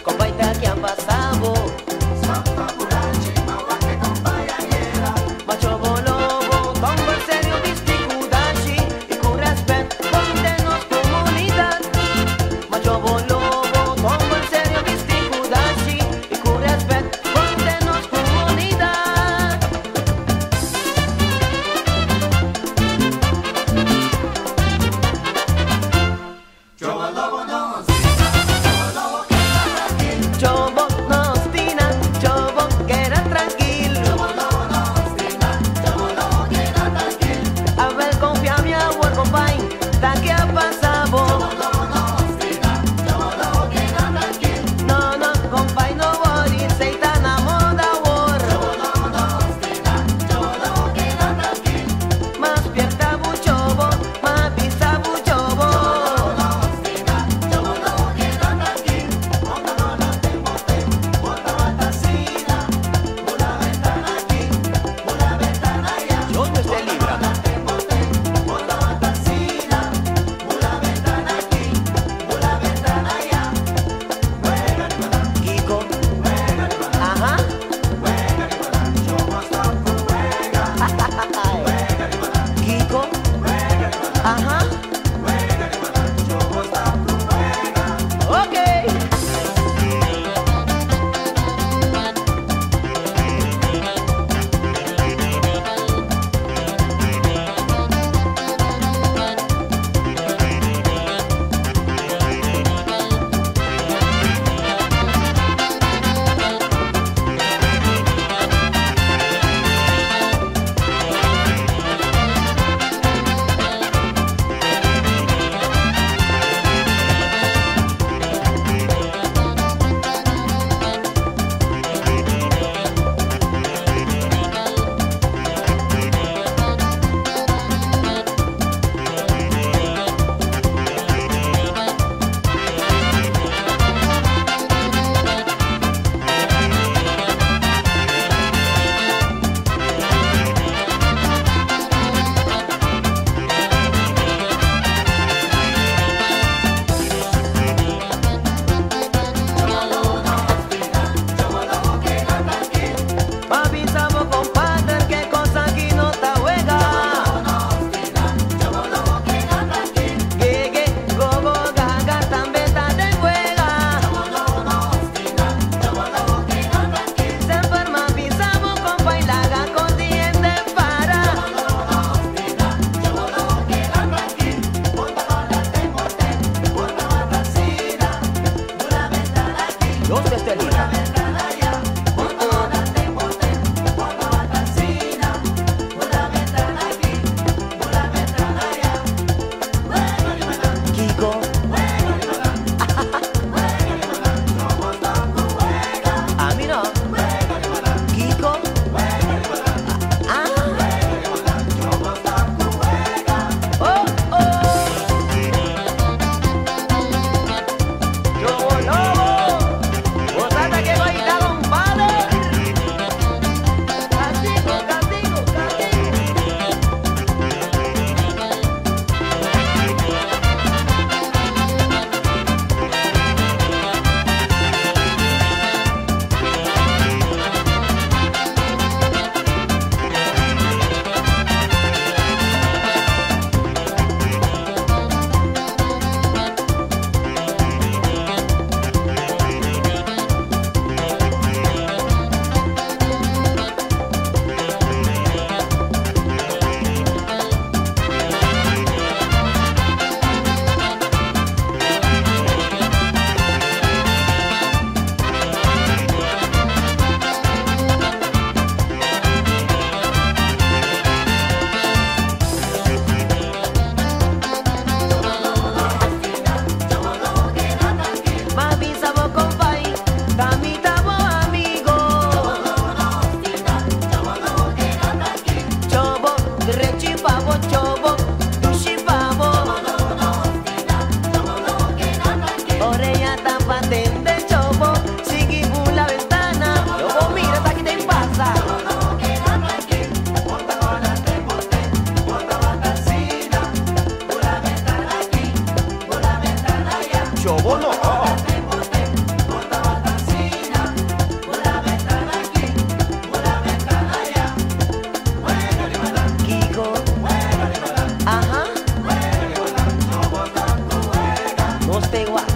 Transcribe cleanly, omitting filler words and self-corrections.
Compaita que han pasado. Macho bolobo, con serio dificultade e com respeito mantemos comunidad. Macho bolobo, con serio dificultade e com respeito mantemos comunidad. Chobo no ostina, chobo que era tranquilo. A ver, confía mi amor, compay, da que ha pasado. No, no, compay, no worry, se está na moda war. Más pierda bu chobo, más pisa bu chobo. Yo no estoy libra. Kiko, ajá. Kiko, ajá. Okay. Avisamos, compadre, que cosa aquí no está juega. Gege, gogo, gaga, también está de juega. Se enferma, avisamos, compa, y la haga con dientes para. Yo te estoy lista. Kiko, a mí no. Kiko, ah, oh, oh. Yo lobo, vos hasta que voy a compadre. Castigo, castigo, castigo. Chobo no. pegua.